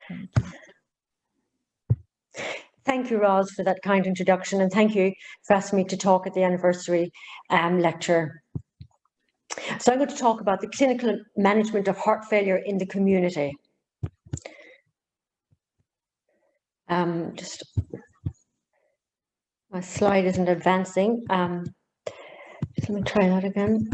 Thank you. Thank you, Roz, for that kind introduction, and thank you for asking me to talk at the anniversary lecture. So I'm going to talk about the clinical management of heart failure in the community. Just my slide isn't advancing. Just let me try that again.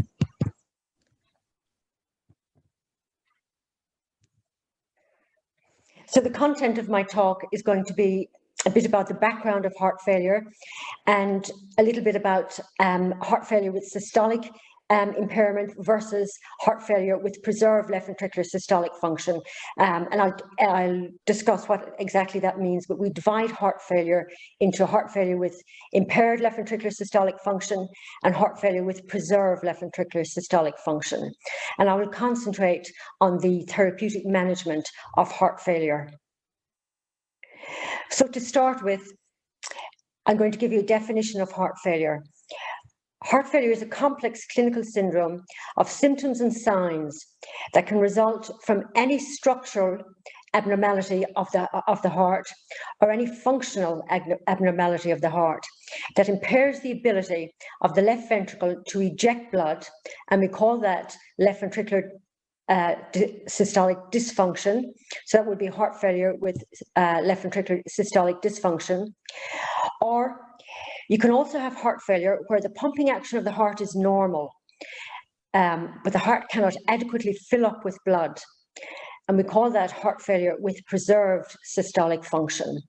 So the content of my talk is going to be a bit about the background of heart failure and a little bit about heart failure with systolic impairment versus heart failure with preserved left ventricular systolic function. And I'll discuss what exactly that means, but we divide heart failure into heart failure with impaired left ventricular systolic function and heart failure with preserved left ventricular systolic function. And I will concentrate on the therapeutic management of heart failure. So to start with, I'm going to give you a definition of heart failure. Heart failure is a complex clinical syndrome of symptoms and signs that can result from any structural abnormality of the heart or any functional abnormality of the heart that impairs the ability of the left ventricle to eject blood, and we call that left ventricular systolic dysfunction. So that would be heart failure with left ventricular systolic dysfunction. Or you can also have heart failure where the pumping action of the heart is normal, but the heart cannot adequately fill up with blood. And we call that heart failure with preserved systolic function.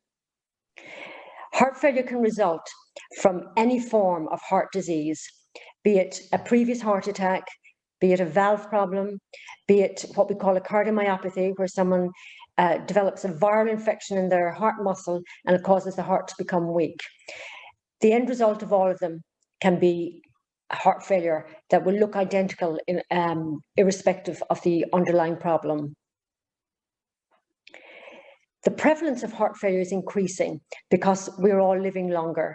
Heart failure can result from any form of heart disease, be it a previous heart attack, be it a valve problem, be it what we call a cardiomyopathy, where someone develops a viral infection in their heart muscle and it causes the heart to become weak. The end result of all of them can be heart failure that will look identical irrespective of the underlying problem. The prevalence of heart failure is increasing because we're all living longer.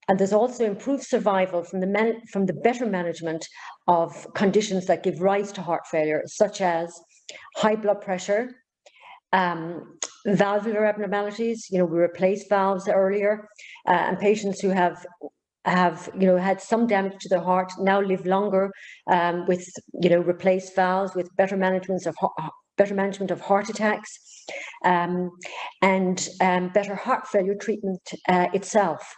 And there's also improved survival from the better management of conditions that give rise to heart failure, such as high blood pressure, valvular abnormalities. We replaced valves earlier, and patients who have had some damage to their heart now live longer with replaced valves, with better management of heart attacks, and better heart failure treatment itself.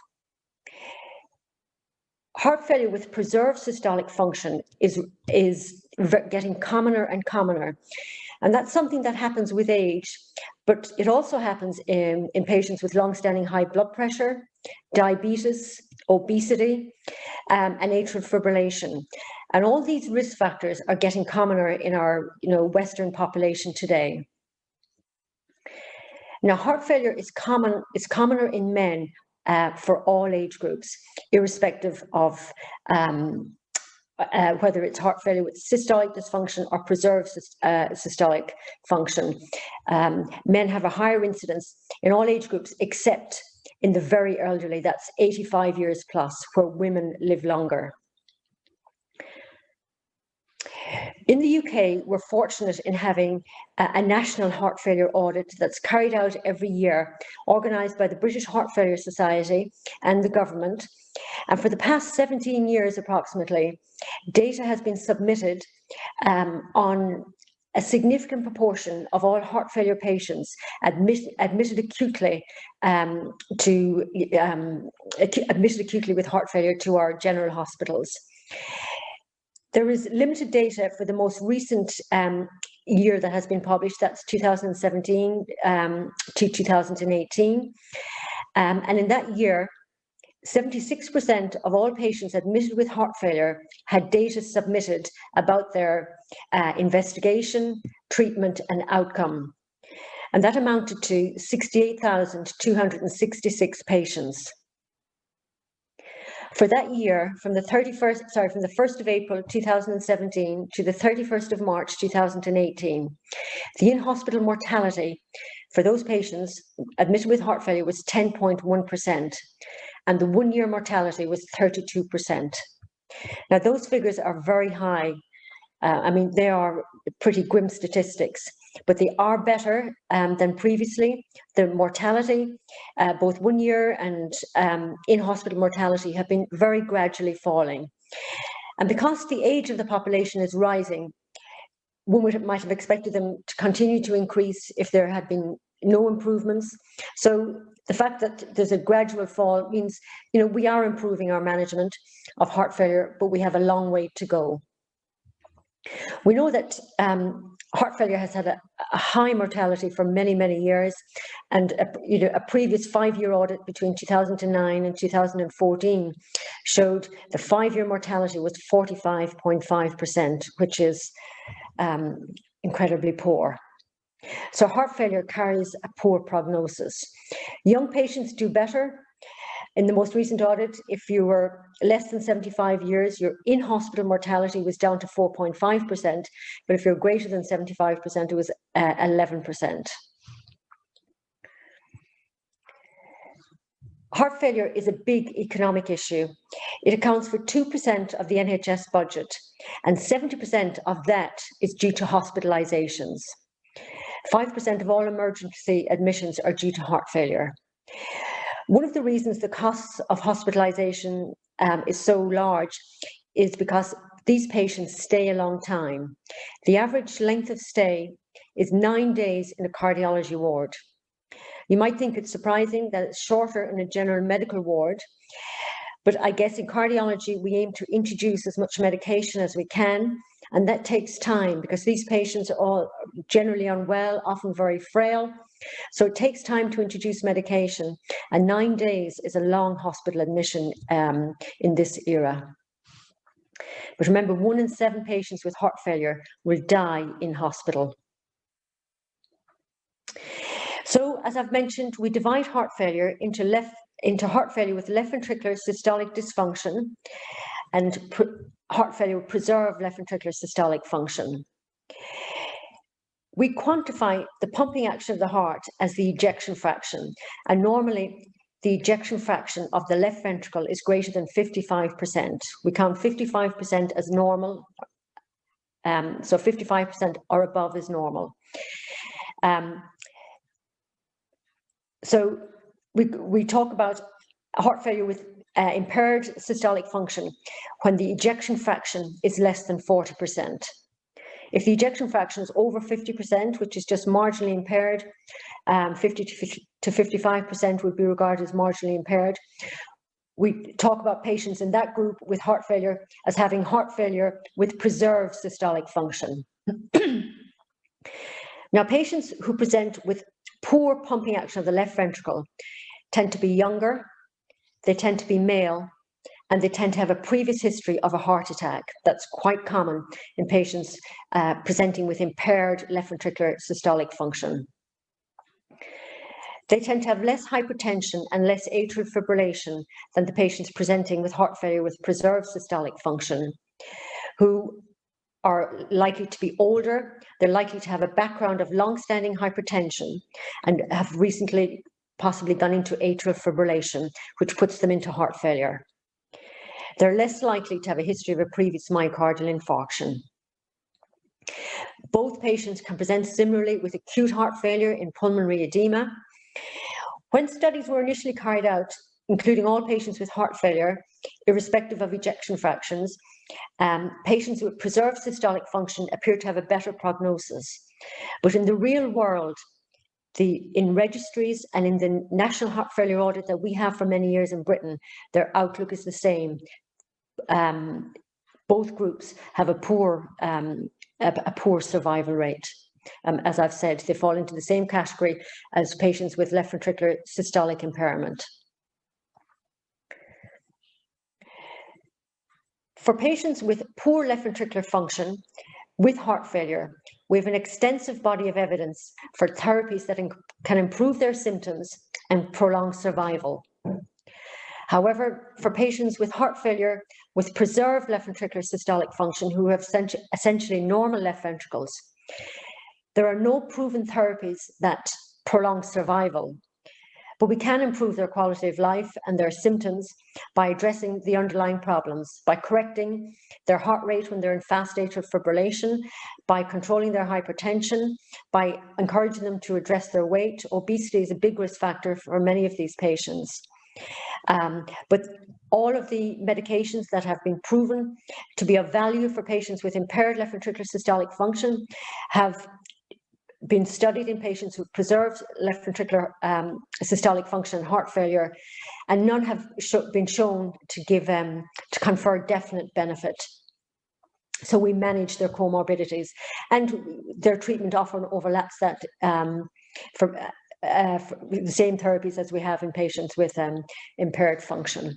Heart failure with preserved systolic function is getting commoner and commoner. And that's something that happens with age, but it also happens in patients with long-standing high blood pressure, diabetes, obesity, and atrial fibrillation. And all these risk factors are getting commoner in our Western population today. Now, heart failure is commoner in men for all age groups, irrespective of whether it's heart failure with systolic dysfunction or preserved systolic function. Men have a higher incidence in all age groups, except in the very elderly, that's 85 years plus, where women live longer. In the UK, we're fortunate in having a national heart failure audit that's carried out every year, organised by the British Heart Failure Society and the government. And for the past 17 years, approximately, data has been submitted on a significant proportion of all heart failure patients admitted acutely with heart failure to our general hospitals. There is limited data for the most recent year that has been published, that's 2017 to 2018. And in that year, 76% of all patients admitted with heart failure had data submitted about their investigation, treatment, and outcome. And that amounted to 68,266 patients. For that year, from the 1st of April 2017 to the 31st of March 2018, the in-hospital mortality for those patients admitted with heart failure was 10.1%, and the one-year mortality was 32%. Now, those figures are very high. They are pretty grim statistics. but they are better than previously. The mortality, both 1 year and in-hospital mortality, have been very gradually falling. And because the age of the population is rising, one might have expected them to continue to increase if there had been no improvements. So the fact that there's a gradual fall means, we are improving our management of heart failure, but we have a long way to go. We know that heart failure has had a high mortality for many, many years, and a previous 5-year audit between 2009 and 2014 showed the 5-year mortality was 45.5%, which is incredibly poor. So heart failure carries a poor prognosis. Young patients do better. In the most recent audit, if you were less than 75 years, your in-hospital mortality was down to 4.5%, but if you're greater than 75%, it was 11%. Heart failure is a big economic issue. It accounts for 2% of the NHS budget, and 70% of that is due to hospitalizations. 5% of all emergency admissions are due to heart failure. One of the reasons the costs of hospitalization is so large is because these patients stay a long time. The average length of stay is 9 days in a cardiology ward. You might think it's surprising that it's shorter in a general medical ward, but I guess in cardiology, we aim to introduce as much medication as we can, and that takes time because these patients are all generally unwell, often very frail. So it takes time to introduce medication, and 9 days is a long hospital admission in this era. But remember, 1 in 7 patients with heart failure will die in hospital. So, as I've mentioned, we divide heart failure into heart failure with left ventricular systolic dysfunction and heart failure with preserved left ventricular systolic function. We quantify the pumping action of the heart as the ejection fraction, and normally the ejection fraction of the left ventricle is greater than 55%. We count 55% as normal, so 55% or above is normal. So we talk about heart failure with impaired systolic function when the ejection fraction is less than 40%. If the ejection fraction is over 50%, which is just marginally impaired, 50 to 55% would be regarded as marginally impaired. We talk about patients in that group with heart failure as having heart failure with preserved systolic function. Now, patients who present with poor pumping action of the left ventricle tend to be younger, they tend to be male, and they tend to have a previous history of a heart attack. That's quite common in patients presenting with impaired left ventricular systolic function. They tend to have less hypertension and less atrial fibrillation than the patients presenting with heart failure with preserved systolic function, who are likely to be older. They're likely to have a background of long-standing hypertension and have recently possibly gone into atrial fibrillation, which puts them into heart failure. They're less likely to have a history of a previous myocardial infarction. Both patients can present similarly with acute heart failure in pulmonary edema. When studies were initially carried out, including all patients with heart failure, irrespective of ejection fractions, patients with preserved systolic function appear to have a better prognosis. But in the real world, in registries and in the national heart failure audit that we have for many years in Britain, their outlook is the same. Both groups have a poor survival rate. As I've said, they fall into the same category as patients with left ventricular systolic impairment. For patients with poor left ventricular function with heart failure, we have an extensive body of evidence for therapies that can improve their symptoms and prolong survival. However, for patients with heart failure with preserved left ventricular systolic function who have essentially normal left ventricles, there are no proven therapies that prolong survival. But we can improve their quality of life and their symptoms by addressing the underlying problems, by correcting their heart rate when they're in fast atrial fibrillation, by controlling their hypertension, by encouraging them to address their weight. Obesity is a big risk factor for many of these patients. But all of the medications that have been proven to be of value for patients with impaired left ventricular systolic function have been studied in patients who preserved left ventricular systolic function and heart failure, and none have been shown to give to confer definite benefit. So we manage their comorbidities, and their treatment often overlaps that for the same therapies as we have in patients with impaired function.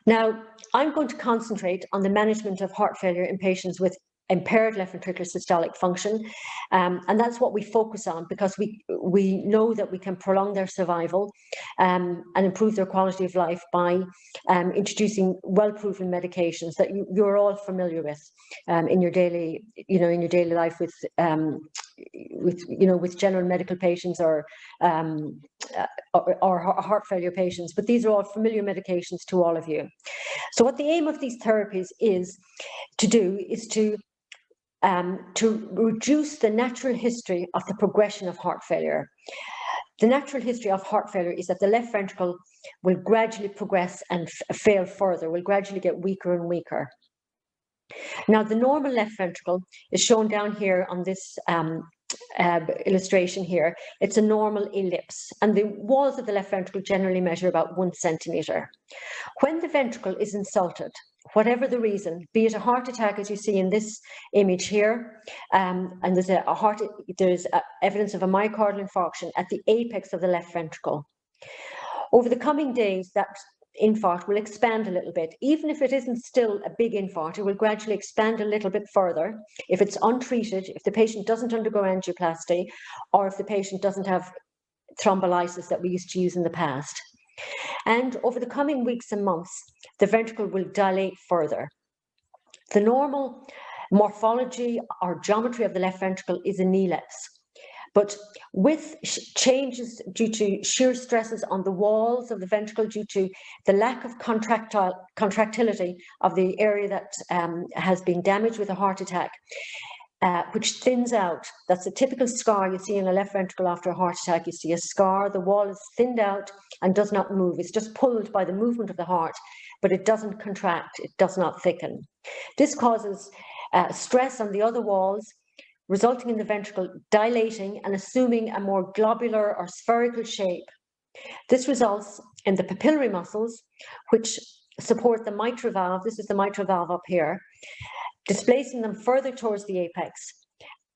Now, I'm going to concentrate on the management of heart failure in patients with impaired left ventricular systolic function, and that's what we focus on, because we know that we can prolong their survival and improve their quality of life by introducing well-proven medications that you're all familiar with in your daily, in your daily life with general medical patients or heart failure patients. But these are all familiar medications to all of you. So what the aim of these therapies is to reduce the natural history of the progression of heart failure. The natural history of heart failure is that the left ventricle will gradually progress and fail further, will gradually get weaker and weaker. Now, the normal left ventricle is shown down here on this illustration here. It's a normal ellipse, and the walls of the left ventricle generally measure about 1 centimeter. When the ventricle is insulted, whatever the reason, be it a heart attack, as you see in this image here, and there's evidence of a myocardial infarction at the apex of the left ventricle. Over the coming days, that infarct will expand a little bit. Even if it isn't still a big infarct, it will gradually expand a little bit further if it's untreated, if the patient doesn't undergo angioplasty, or if the patient doesn't have thrombolysis that we used to use in the past. And over the coming weeks and months, the ventricle will dilate further. The normal morphology or geometry of the left ventricle is an ellipse. But with changes due to shear stresses on the walls of the ventricle, due to the lack of contractility of the area that has been damaged with a heart attack, which thins out. That's a typical scar you see in a left ventricle after a heart attack. You see a scar, the wall is thinned out and does not move. It's just pulled by the movement of the heart, but it doesn't contract, it does not thicken. This causes stress on the other walls, resulting in the ventricle dilating and assuming a more globular or spherical shape. This results in the papillary muscles, which support the mitral valve. This is the mitral valve up here, displacing them further towards the apex,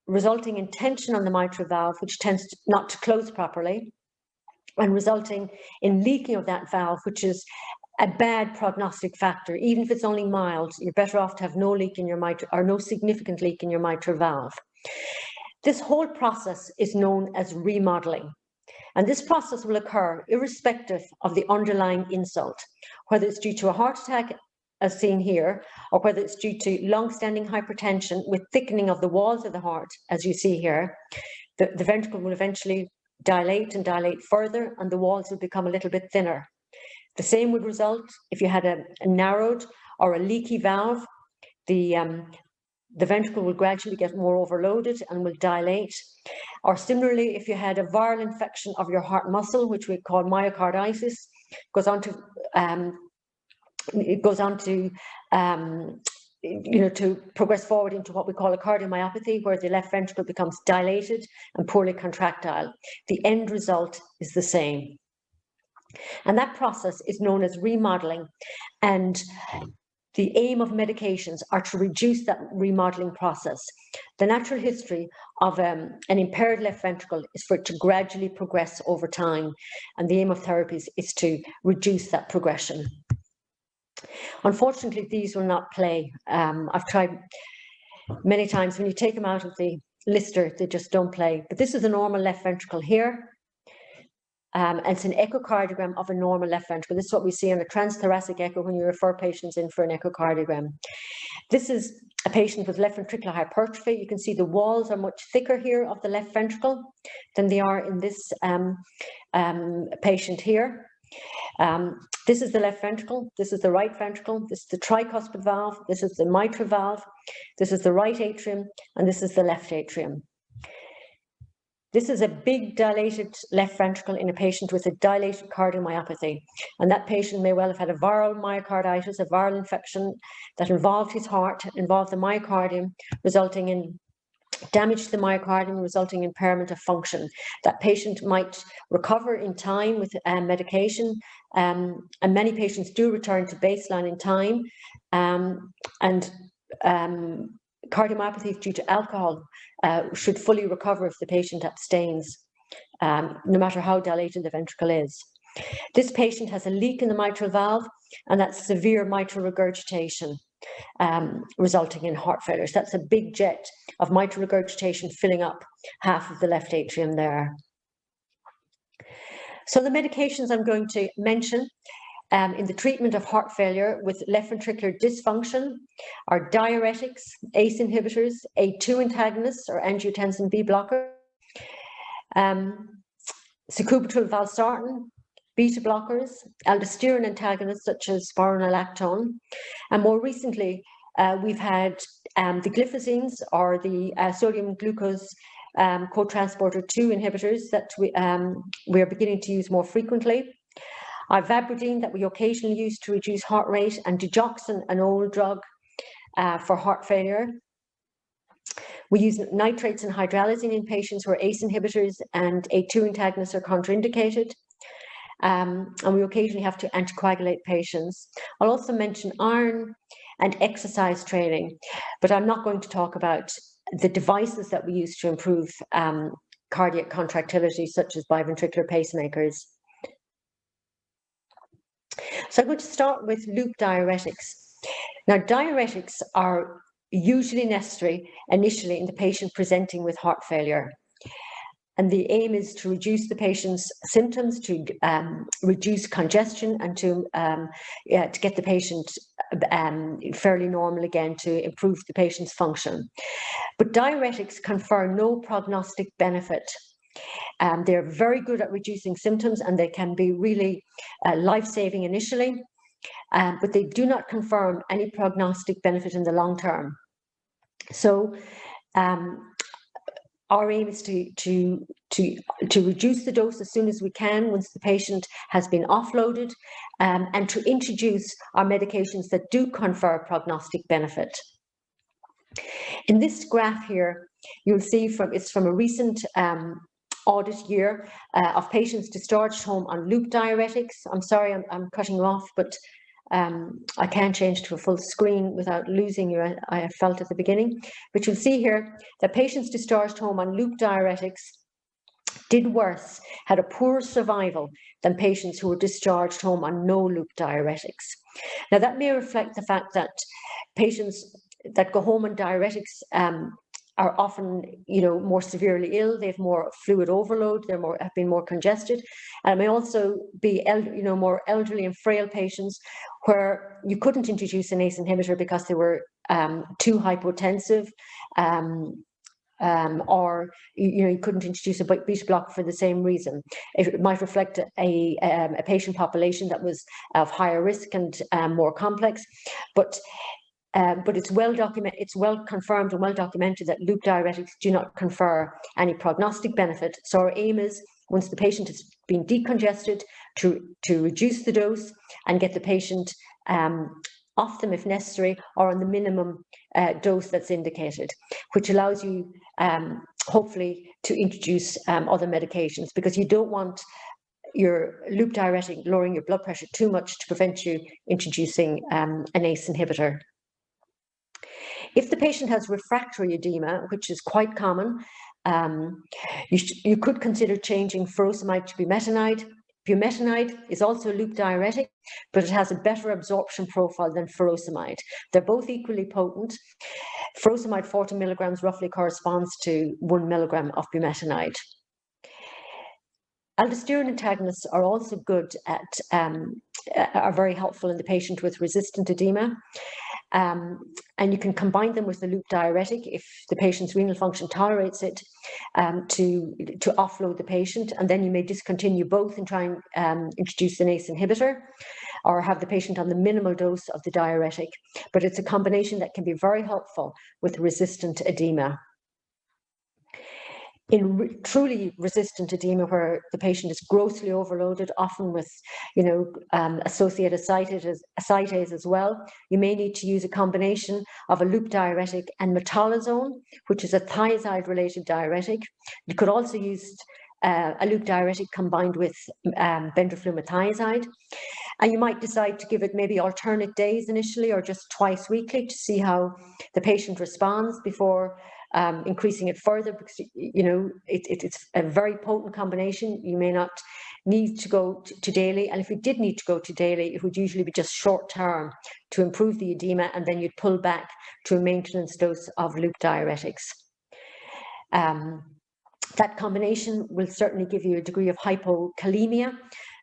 resulting in tension on the mitral valve, which tends not to close properly, and resulting in leaking of that valve, which is a bad prognostic factor. Even if it's only mild, you're better off to have no leak in your mitral, or no significant leak in your mitral valve. This whole process is known as remodeling, and this process will occur irrespective of the underlying insult, whether it's due to a heart attack, as seen here, or whether it's due to long-standing hypertension with thickening of the walls of the heart, as you see here. The ventricle will eventually dilate and dilate further, and the walls will become a little bit thinner. The same would result if you had a narrowed or a leaky valve. The ventricle will gradually get more overloaded and will dilate. Or similarly, if you had a viral infection of your heart muscle, which we call myocarditis, goes on to progress forward into what we call a cardiomyopathy, where the left ventricle becomes dilated and poorly contractile. The end result is the same. And that process is known as remodeling. And the aim of medications are to reduce that remodeling process. The natural history of an impaired left ventricle is for it to gradually progress over time. And the aim of therapies is to reduce that progression. Unfortunately, these will not play. I've tried many times. When you take them out of the lister, they just don't play. But this is a normal left ventricle here. and it's an echocardiogram of a normal left ventricle. This is what we see on a transthoracic echo when you refer patients in for an echocardiogram. This is a patient with left ventricular hypertrophy. You can see the walls are much thicker here of the left ventricle than they are in this patient here. This is the left ventricle, this is the right ventricle, this is the tricuspid valve, this is the mitral valve, this is the right atrium, and this is the left atrium. This is a big dilated left ventricle in a patient with a dilated cardiomyopathy. And that patient may well have had a viral myocarditis, a viral infection that involved his heart, involved the myocardium, resulting in damage to the myocardium, resulting in impairment of function. That patient might recover in time with medication, and many patients do return to baseline in time, and cardiomyopathy due to alcohol should fully recover if the patient abstains, no matter how dilated the ventricle is. This patient has a leak in the mitral valve, and that's severe mitral regurgitation, resulting in heart failure. So that's a big jet of mitral regurgitation filling up half of the left atrium there. So the medications I'm going to mention in the treatment of heart failure with left ventricular dysfunction are diuretics, ACE inhibitors, A2 antagonists or angiotensin B blocker, sacubitril valsartan, beta blockers, aldosterone antagonists such as spironolactone, and more recently we've had the glyphosines or the sodium glucose cotransporter 2 inhibitors that we are beginning to use more frequently. Ivabradine that we occasionally use to reduce heart rate, and digoxin, an old drug for heart failure. We use nitrates and hydralazine in patients where ACE inhibitors and A2 antagonists are contraindicated. And we occasionally have to anticoagulate patients. I'll also mention iron and exercise training, but I'm not going to talk about the devices that we use to improve cardiac contractility, such as biventricular pacemakers. So I'm going to start with loop diuretics. Now, diuretics are usually necessary initially in the patient presenting with heart failure. And the aim is to reduce the patient's symptoms, to reduce congestion, and to get the patient fairly normal again, to improve the patient's function. But diuretics confer no prognostic benefit. They're very good at reducing symptoms, and they can be really life-saving initially, but they do not confirm any prognostic benefit in the long term. So our aim is to reduce the dose as soon as we can once the patient has been offloaded, and to introduce our medications that do confer prognostic benefit. In this graph here, you'll see it's from a recent audit year of patients discharged home on loop diuretics. I'm sorry, I'm cutting you off, but I can't change to a full screen without losing you, I felt at the beginning. But you'll see here that patients discharged home on loop diuretics did worse, had a poorer survival than patients who were discharged home on no loop diuretics. Now, that may reflect the fact that patients that go home on diuretics are often, more severely ill. They have more fluid overload. Have been more congested, and it may also be, more elderly and frail patients where you couldn't introduce an ACE inhibitor because they were too hypotensive, or you couldn't introduce a beta blocker for the same reason. It might reflect a patient population that was of higher risk and more complex, but it's well documented, it's well confirmed and well documented that loop diuretics do not confer any prognostic benefit. So our aim is, once the patient has been decongested, to reduce the dose and get the patient off them if necessary, or on the minimum dose that's indicated, which allows you hopefully to introduce other medications, because you don't want your loop diuretic lowering your blood pressure too much to prevent you introducing an ACE inhibitor. If the patient has refractory edema, which is quite common, you could consider changing furosemide to bumetanide. Bumetanide is also a loop diuretic, but it has a better absorption profile than furosemide. They're both equally potent. Furosemide 40 milligrams roughly corresponds to 1 milligram of bumetanide. Aldosterone antagonists are also good at, are very helpful in the patient with resistant edema. And you can combine them with the loop diuretic if the patient's renal function tolerates it, to offload the patient, and then you may discontinue both and try and introduce an ACE inhibitor, or have the patient on the minimal dose of the diuretic. But it's a combination that can be very helpful with resistant edema. In truly resistant edema, where the patient is grossly overloaded, often with, associated ascites as well, you may need to use a combination of a loop diuretic and metolazone, which is a thiazide-related diuretic. You could also use a loop diuretic combined with bendraflumethiazide. And you might decide to give it maybe alternate days initially, or just twice weekly, to see how the patient responds before increasing it further, because it's a very potent combination. You may not need to go to daily, and if you did need to go to daily, it would usually be just short term to improve the edema, and then you'd pull back to a maintenance dose of loop diuretics. That combination will certainly give you a degree of hypokalemia,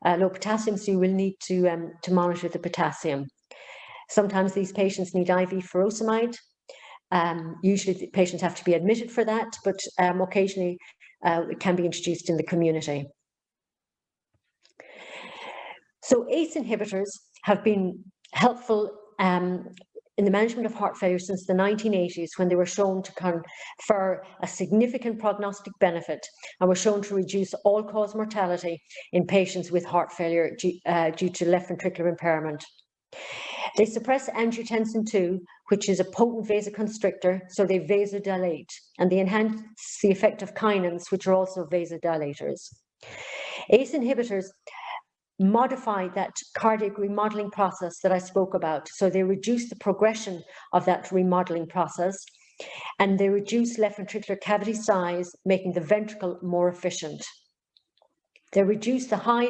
low potassium, so you will need to monitor the potassium. Sometimes these patients need IV furosemide. Usually the patients have to be admitted for that, but occasionally it can be introduced in the community. So ACE inhibitors have been helpful in the management of heart failure since the 1980s, when they were shown to confer a significant prognostic benefit and were shown to reduce all-cause mortality in patients with heart failure due to left ventricular impairment. They suppress angiotensin II, which is a potent vasoconstrictor, so they vasodilate, and they enhance the effect of kinins, which are also vasodilators. ACE inhibitors modify that cardiac remodeling process that I spoke about, so they reduce the progression of that remodeling process, and they reduce left ventricular cavity size, making the ventricle more efficient. They reduce the high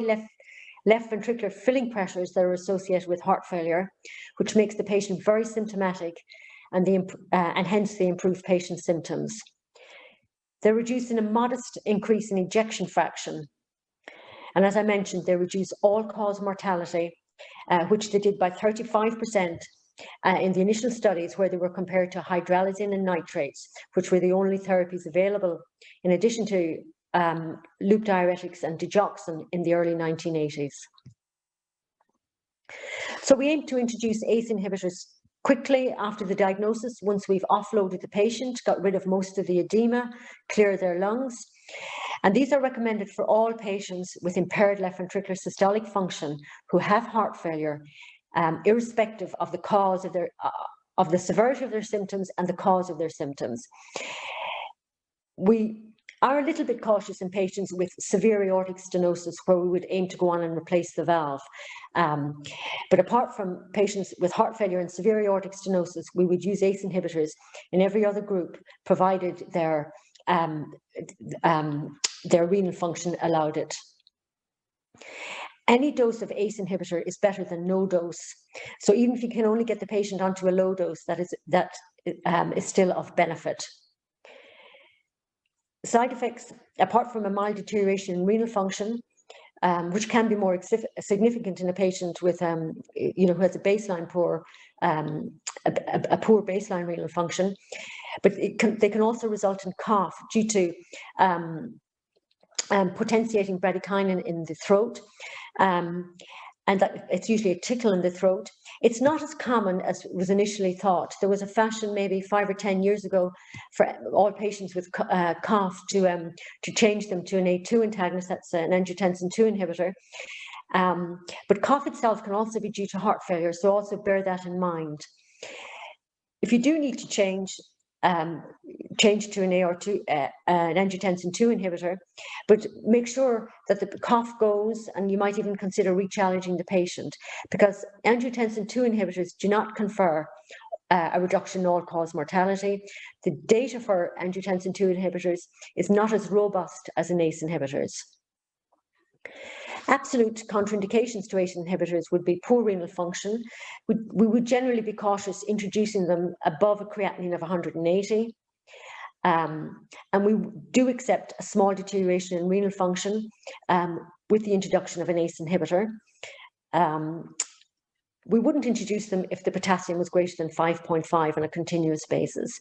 left ventricular filling pressures that are associated with heart failure, which makes the patient very symptomatic, and hence they improve patient symptoms. They're reducing a modest increase in ejection fraction. And as I mentioned, they reduce all-cause mortality, which they did by 35% in the initial studies, where they were compared to hydralazine and nitrates, which were the only therapies available, in addition to loop diuretics and digoxin in the early 1980s. So we aim to introduce ACE inhibitors quickly after the diagnosis, once we've offloaded the patient, got rid of most of the edema, cleared their lungs. And these are recommended for all patients with impaired left ventricular systolic function who have heart failure, irrespective of the cause of the severity of their symptoms and the cause of their symptoms. We are a little bit cautious in patients with severe aortic stenosis, where we would aim to go on and replace the valve. But apart from patients with heart failure and severe aortic stenosis, we would use ACE inhibitors in every other group, provided their renal function allowed it. Any dose of ACE inhibitor is better than no dose. So even if you can only get the patient onto a low dose, that is still of benefit. Side effects, apart from a mild deterioration in renal function, which can be more significant in a patient with, who has a baseline poor baseline renal function, but they can also result in cough due to potentiating bradykinin in the throat, and that it's usually a tickle in the throat. It's not as common as was initially thought. There was a fashion maybe 5 or 10 years ago for all patients with cough to change them to an A2 antagonist, that's an angiotensin II inhibitor. But cough itself can also be due to heart failure, so also bear that in mind. If you do need to change to an AR2, an angiotensin II inhibitor, but make sure that the cough goes, and you might even consider re-challenging the patient, because angiotensin II inhibitors do not confer a reduction in all-cause mortality. The data for angiotensin II inhibitors is not as robust as in ACE inhibitors. Absolute contraindications to ACE inhibitors would be poor renal function. We would generally be cautious introducing them above a creatinine of 180. And we do accept a small deterioration in renal function with the introduction of an ACE inhibitor. We wouldn't introduce them if the potassium was greater than 5.5 on a continuous basis.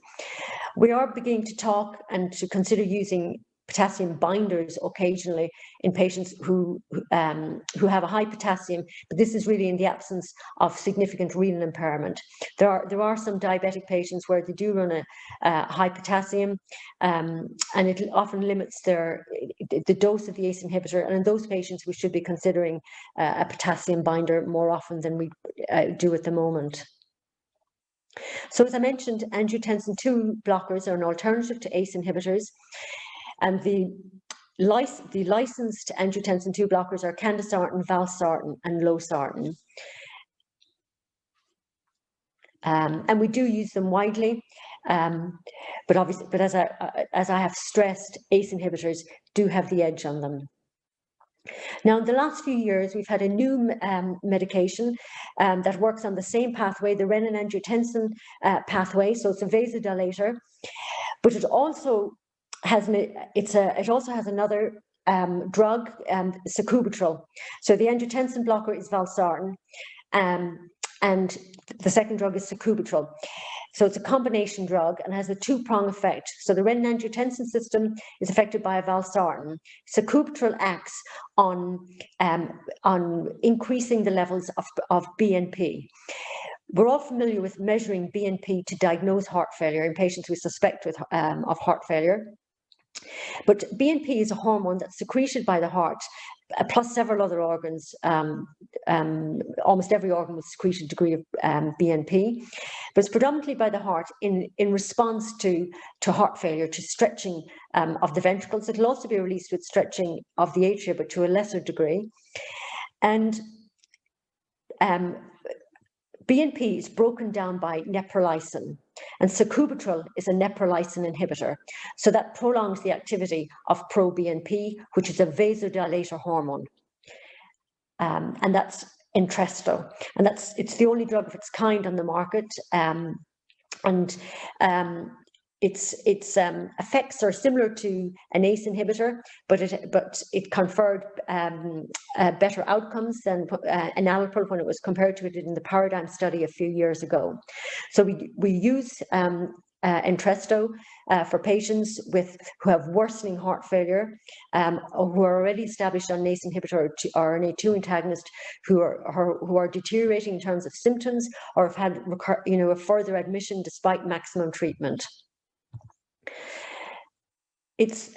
We are beginning to talk and to consider using potassium binders occasionally in patients who have a high potassium, but this is really in the absence of significant renal impairment. There are some diabetic patients where they do run a high potassium, and it often limits the dose of the ACE inhibitor, and in those patients we should be considering a potassium binder more often than we do at the moment. So as I mentioned, angiotensin II blockers are an alternative to ACE inhibitors. And the licensed angiotensin II blockers are candesartan, valsartan, and losartan. And we do use them widely, but as I have stressed, ACE inhibitors do have the edge on them. Now, in the last few years, we've had a new medication that works on the same pathway, the renin-angiotensin pathway. So it's a vasodilator, but it also has another drug, sacubitril. So the angiotensin blocker is valsartan, and the second drug is sacubitril. So it's a combination drug and has a two-prong effect. So the renin-angiotensin system is affected by a valsartan. Sacubitril acts on increasing the levels of BNP. We're all familiar with measuring BNP to diagnose heart failure in patients we suspect of heart failure. But BNP is a hormone that's secreted by the heart, plus several other organs. Almost every organ will secrete a degree of BNP, but it's predominantly by the heart in response to heart failure, to stretching of the ventricles. It'll also be released with stretching of the atria, but to a lesser degree. And BNP is broken down by neprilysin, and sacubitril is a neprilysin inhibitor. So that prolongs the activity of pro-BNP, which is a vasodilator hormone. And that's Entresto. And it's the only drug of its kind on the market. Its effects are similar to an ACE inhibitor, but it conferred better outcomes than enalapril when it was compared to it in the Paradigm study a few years ago. So we use Entresto for patients who have worsening heart failure, or who are already established on an ACE inhibitor or an A2 antagonist, who are deteriorating in terms of symptoms, or have had a further admission despite maximum treatment. It's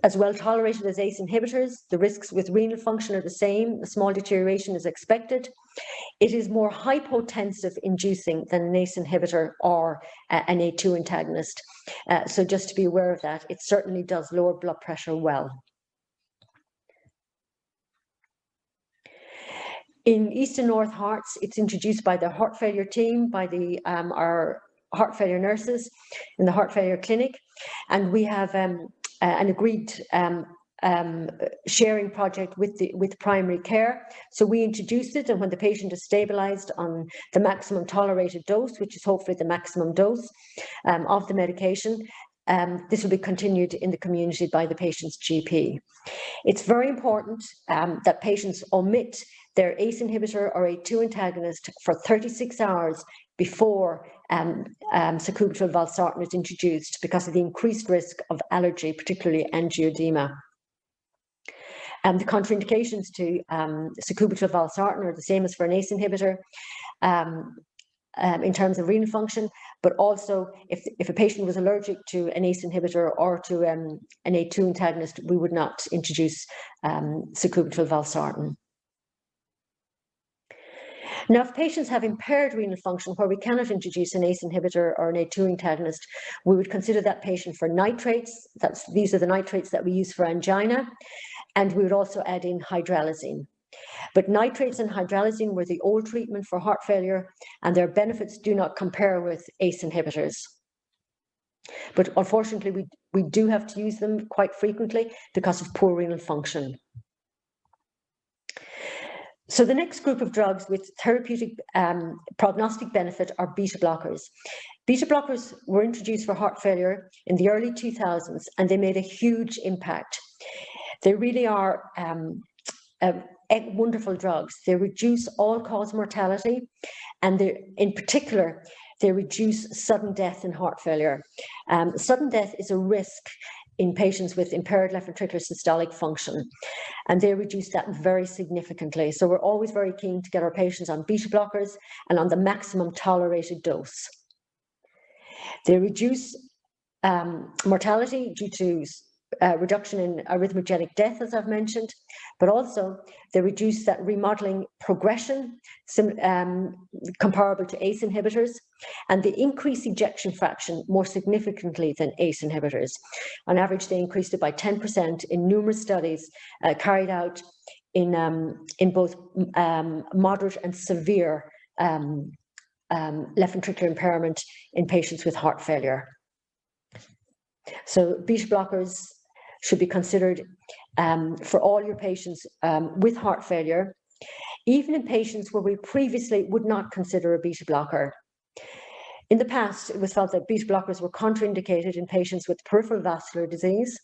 as well tolerated as ACE inhibitors. The risks with renal function are the same. A small deterioration is expected. It is more hypotensive inducing than an ACE inhibitor or an A2 antagonist. So just to be aware of that, it certainly does lower blood pressure well. In East and North Herts, it's introduced by the heart failure team, by our heart failure nurses in the heart failure clinic, and we have an agreed sharing project with primary care. So we introduced it, and when the patient is stabilized on the maximum tolerated dose, which is hopefully the maximum dose of the medication, this will be continued in the community by the patient's GP. It's very important that patients omit their ACE inhibitor or A2 antagonist for 36 hours before sacubitril valsartan is introduced, because of the increased risk of allergy, particularly angioedema. The contraindications to sacubitril valsartan are the same as for an ACE inhibitor in terms of renal function, but also if a patient was allergic to an ACE inhibitor or to an A2 antagonist, we would not introduce sacubitril valsartan. Now, if patients have impaired renal function where we cannot introduce an ACE inhibitor or an A2 antagonist, we would consider that patient for nitrates. These are the nitrates that we use for angina, and we would also add in hydralazine. But nitrates and hydralazine were the old treatment for heart failure, and their benefits do not compare with ACE inhibitors. But unfortunately, we do have to use them quite frequently because of poor renal function. So the next group of drugs with therapeutic prognostic benefit are beta blockers. Beta blockers were introduced for heart failure in the early 2000s, and they made a huge impact. They really are wonderful drugs. They reduce all-cause mortality, and in particular, they reduce sudden death in heart failure. Sudden death is a risk in patients with impaired left ventricular systolic function, and they reduce that very significantly. So we're always very keen to get our patients on beta blockers and on the maximum tolerated dose. They reduce mortality due to reduction in arrhythmogenic death, as I've mentioned, but also they reduce that remodeling progression comparable to ACE inhibitors, and they increase ejection fraction more significantly than ACE inhibitors. On average, they increased it by 10% in numerous studies carried out in both moderate and severe left ventricular impairment in patients with heart failure. So beta blockers should be considered for all your patients with heart failure, even in patients where we previously would not consider a beta blocker. In the past, it was felt that beta blockers were contraindicated in patients with peripheral vascular disease.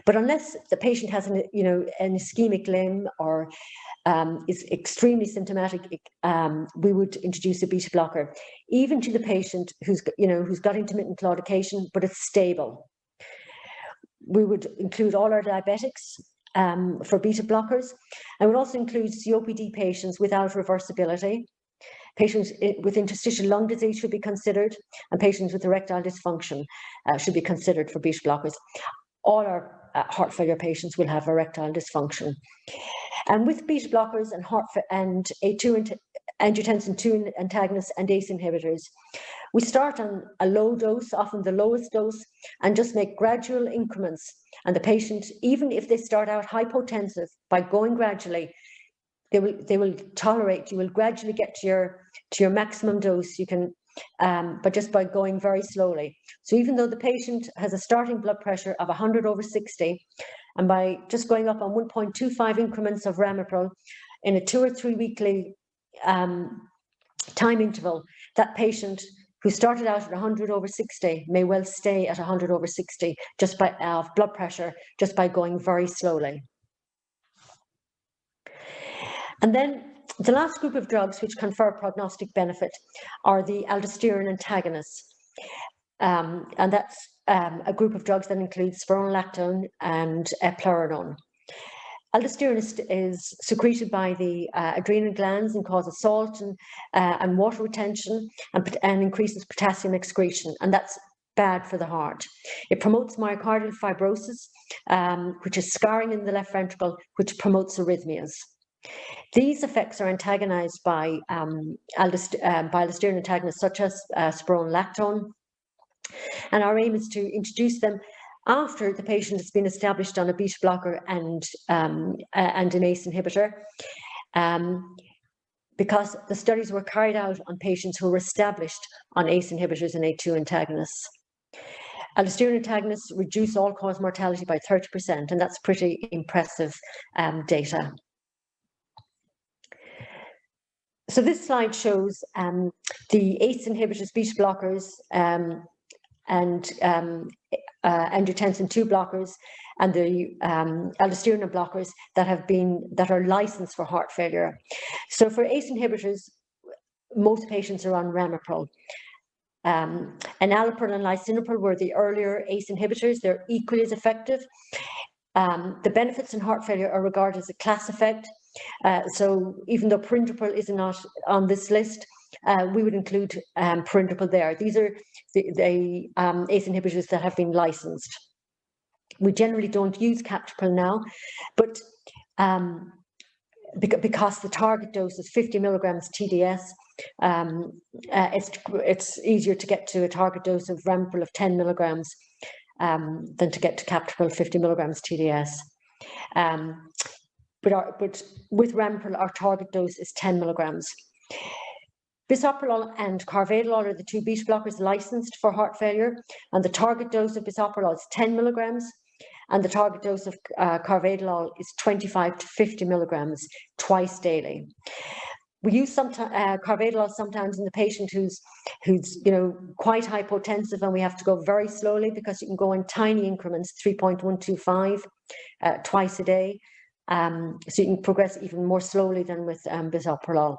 But unless the patient has an ischemic limb or is extremely symptomatic, we would introduce a beta blocker, even to the patient who's got intermittent claudication, but it's stable. We would include all our diabetics for beta blockers, and would also include COPD patients without reversibility. Patients with interstitial lung disease should be considered, and patients with erectile dysfunction should be considered for beta blockers. All our heart failure patients will have erectile dysfunction. And with beta blockers and angiotensin 2 antagonists and ACE inhibitors, we start on a low dose, often the lowest dose, and just make gradual increments. And the patient, even if they start out hypotensive, by going gradually, they will tolerate. You will gradually get to your maximum dose. You can, but just by going very slowly. So even though the patient has a starting blood pressure of 100/60, and by just going up on 1.25 increments of ramipril in a 2 or 3 weekly time interval, that patient who started out at 100/60 may well stay at 100/60 just by blood pressure, just by going very slowly. And then the last group of drugs which confer prognostic benefit are the aldosterone antagonists. And that's a group of drugs that includes spironolactone and eplerenone. Aldosterone is secreted by the adrenal glands and causes salt and water retention and increases potassium excretion, and that's bad for the heart. It promotes myocardial fibrosis, which is scarring in the left ventricle, which promotes arrhythmias. These effects are antagonized by aldosterone antagonists such as spironolactone, and our aim is to introduce them after the patient has been established on a beta blocker and an ACE inhibitor, because the studies were carried out on patients who were established on ACE inhibitors and A2 antagonists. Aldosterone antagonists reduce all-cause mortality by 30%, and that's pretty impressive data. So this slide shows the ACE inhibitors, beta blockers, and angiotensin 2 blockers, and the aldosterone blockers that are licensed for heart failure. So for ACE inhibitors, most patients are on ramipril. Enalapril and lisinopril were the earlier ACE inhibitors. They're equally as effective. The benefits in heart failure are regarded as a class effect. So even though perindopril is not on this list, we would include perindopril there. These are the ACE inhibitors that have been licensed. We generally don't use captopril now, but because the target dose is 50 milligrams TDS, it's easier to get to a target dose of ramipril of 10 milligrams than to get to captopril 50 milligrams TDS. But with ramipril, our target dose is 10 milligrams. Bisoprolol and carvedilol are the two beta blockers licensed for heart failure, and the target dose of bisoprolol is 10 milligrams, and the target dose of carvedilol is 25 to 50 milligrams twice daily. We use carvedilol sometimes in the patient who's quite hypotensive, and we have to go very slowly because you can go in tiny increments, 3.125 twice a day. So you can progress even more slowly than with bisoprolol.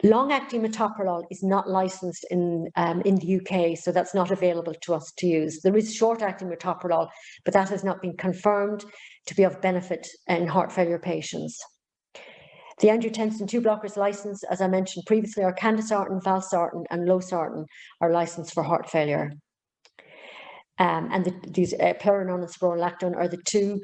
Long-acting metoprolol is not licensed in the UK, so that's not available to us to use. There is short-acting metoprolol, but that has not been confirmed to be of benefit in heart failure patients. The angiotensin 2 blockers licensed, as I mentioned previously, are candesartan, valsartan, and losartan are licensed for heart failure. And these pleuronone and spironolactone are the two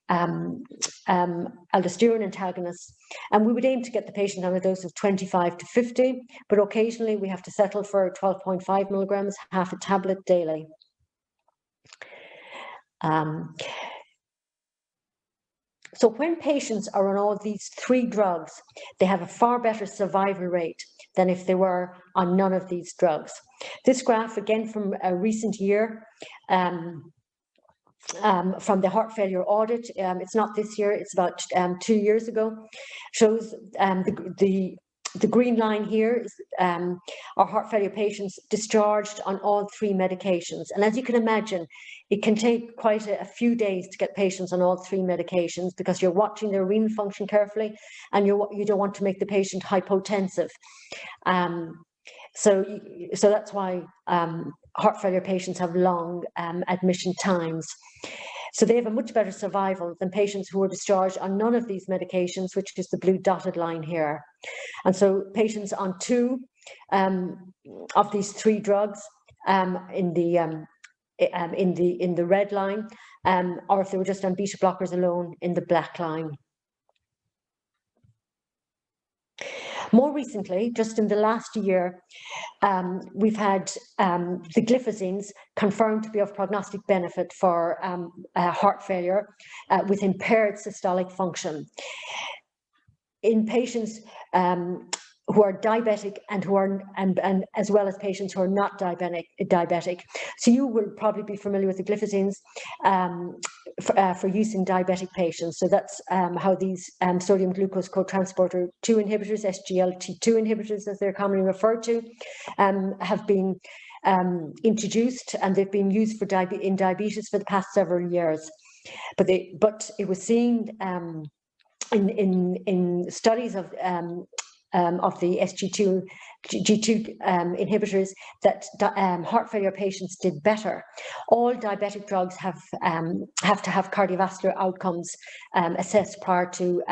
aldosterone antagonists. And we would aim to get the patient on a dose of 25 to 50, but occasionally we have to settle for 12.5 milligrams, half a tablet daily. So when patients are on all these three drugs, they have a far better survival rate than if they were on none of these drugs. This graph, again from a recent year, from the heart failure audit, it's not this year, it's about 2 years ago, shows the green line here is our heart failure patients discharged on all three medications. And as you can imagine, it can take quite a few days to get patients on all three medications because you're watching their renal function carefully and you don't want to make the patient hypotensive. So that's why heart failure patients have long admission times. So they have a much better survival than patients who were discharged on none of these medications, which is the blue dotted line here. And so patients on two of these three drugs in the red line, or if they were just on beta blockers alone in the black line. More recently, just in the last year, we've had the glyphosines confirmed to be of prognostic benefit for heart failure with impaired systolic function. In patients who are diabetic and who are and as well as patients who are not diabetic. So you will probably be familiar with the glyphosines for use in diabetic patients. So that's how these sodium glucose cotransporter 2 inhibitors, SGLT2 inhibitors as they're commonly referred to, have been introduced, and they've been used for in diabetes for the past several years. But it was seen in studies of the SG2 inhibitors that heart failure patients did better. All diabetic drugs have to have cardiovascular outcomes assessed prior to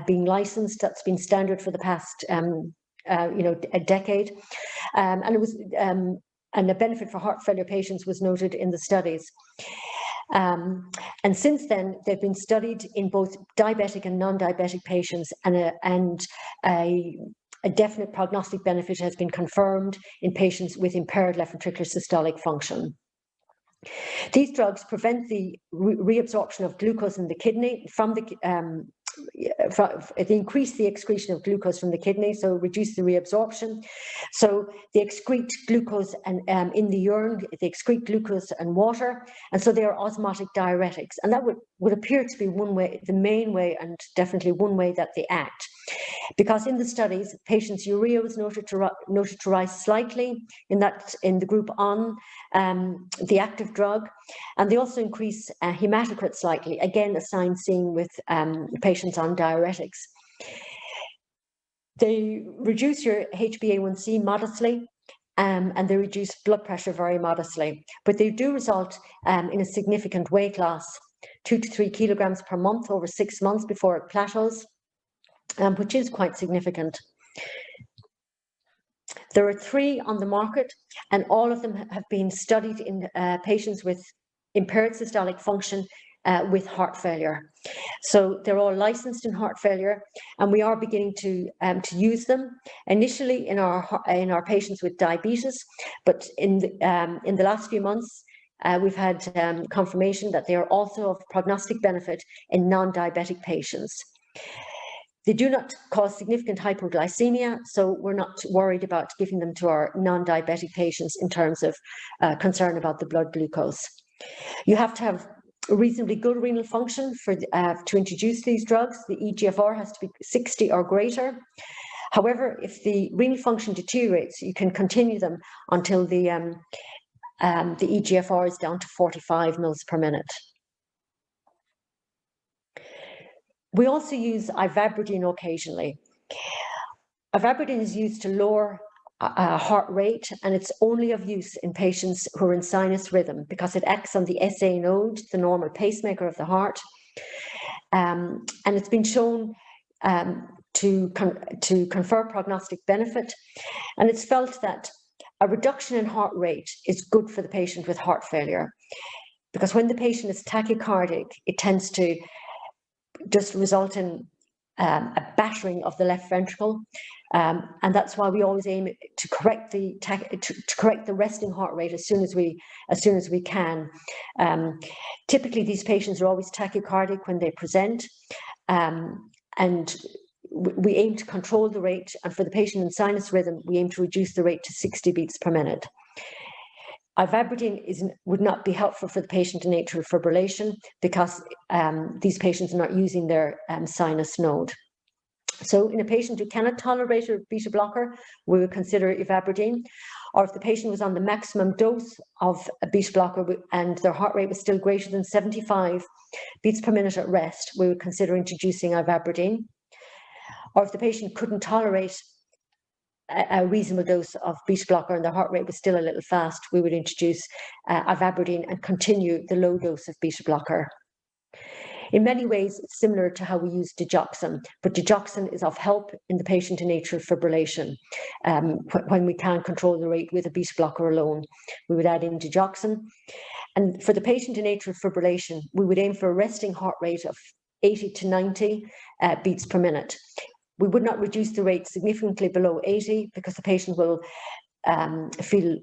being licensed. That's been standard for the past a decade, and it was and the benefit for heart failure patients was noted in the studies. And since then, they've been studied in both diabetic and non-diabetic patients, and a definite prognostic benefit has been confirmed in patients with impaired left ventricular systolic function. These drugs prevent the reabsorption of glucose in the kidney from the they increase the excretion of glucose from the kidney, so reduce the reabsorption. So they excrete glucose and in the urine, they excrete glucose and water, and so they are osmotic diuretics. And that would appear to be one way, the main way, and definitely one way that they act. Because in the studies, patients' urea was noted to rise slightly in the group on the active drug, and they also increase hematocrit slightly, again a sign seen with patients on diuretics. They reduce your HbA1c modestly, and they reduce blood pressure very modestly, but they do result in a significant weight loss, 2 to 3 kilograms per month over 6 months before it plateaus, which is quite significant. There are 3 on the market, and all of them have been studied in patients with impaired systolic function with heart failure. So they're all licensed in heart failure, and we are beginning to use them initially in our patients with diabetes, but in the last few months we've had confirmation that they are also of prognostic benefit in non-diabetic patients. They do not cause significant hypoglycemia, so we're not worried about giving them to our non-diabetic patients in terms of concern about the blood glucose. You have to have reasonably good renal function to introduce these drugs. The eGFR has to be 60 or greater. However, if the renal function deteriorates, you can continue them until the eGFR is down to 45 mils per minute. We also use ivabradine occasionally. Ivabradine is used to lower heart rate, and it's only of use in patients who are in sinus rhythm because it acts on the SA node, the normal pacemaker of the heart. And it's been shown to confer prognostic benefit. And it's felt that a reduction in heart rate is good for the patient with heart failure, because when the patient is tachycardic, it tends to just result in a battering of the left ventricle. And that's why we always aim to correct the resting heart rate as soon as we can. Typically, these patients are always tachycardic when they present, and we aim to control the rate. And for the patient in sinus rhythm, we aim to reduce the rate to 60 beats per minute. Ivabradine would not be helpful for the patient in atrial fibrillation because these patients are not using their sinus node. So in a patient who cannot tolerate a beta blocker, we would consider ivabradine. Or if the patient was on the maximum dose of a beta blocker and their heart rate was still greater than 75 beats per minute at rest, we would consider introducing ivabradine. Or if the patient couldn't tolerate a reasonable dose of beta blocker and their heart rate was still a little fast, we would introduce ivabradine and continue the low dose of beta blocker. In many ways, it's similar to how we use digoxin, but digoxin is of help in the patient in atrial fibrillation. When we can't control the rate with a beta blocker alone, we would add in digoxin. And for the patient in atrial fibrillation, we would aim for a resting heart rate of 80 to 90 beats per minute. We would not reduce the rate significantly below 80 because the patient will feel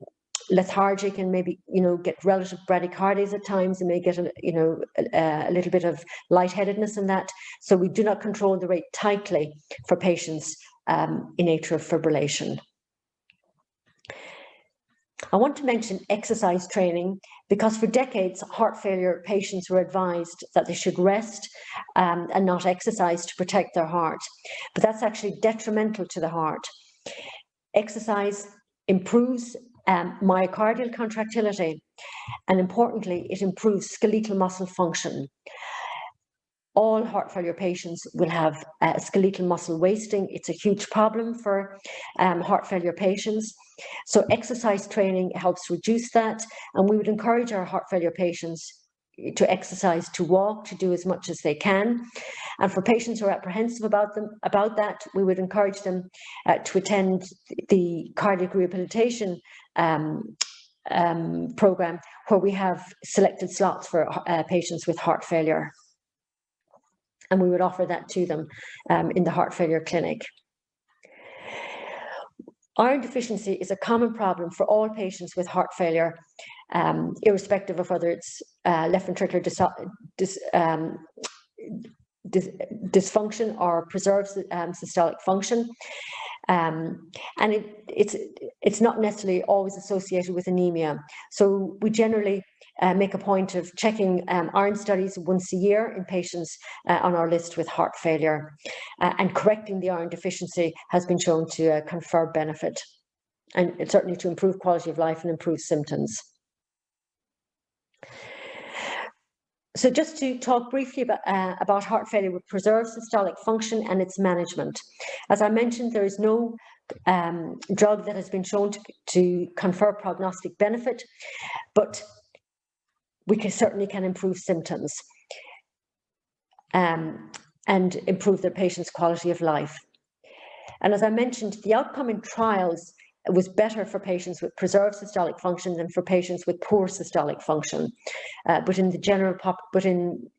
lethargic and maybe, get relative bradycardias at times, and may get a little bit of lightheadedness in that. So we do not control the rate tightly for patients in atrial fibrillation. I want to mention exercise training because for decades, heart failure patients were advised that they should rest and not exercise to protect their heart. But that's actually detrimental to the heart. Exercise improves myocardial contractility, and importantly, it improves skeletal muscle function. All heart failure patients will have skeletal muscle wasting. It's a huge problem for heart failure patients. So exercise training helps reduce that, and we would encourage our heart failure patients to exercise, to walk, to do as much as they can. And for patients who are apprehensive about that, we would encourage them to attend the cardiac rehabilitation program, where we have selected slots for patients with heart failure. And we would offer that to them in the heart failure clinic. Iron deficiency is a common problem for all patients with heart failure, irrespective of whether it's left ventricular dysfunction or preserved systolic function. And it's not necessarily always associated with anemia. So we generally make a point of checking iron studies once a year in patients on our list with heart failure. And correcting the iron deficiency has been shown to confer benefit, and certainly to improve quality of life and improve symptoms. So just to talk briefly about heart failure with preserved systolic function and its management. As I mentioned, there is no drug that has been shown to confer prognostic benefit, but we certainly can improve symptoms and improve the patient's quality of life. And as I mentioned, the outcome in trials was better for patients with preserved systolic function than for patients with poor systolic function. But in the general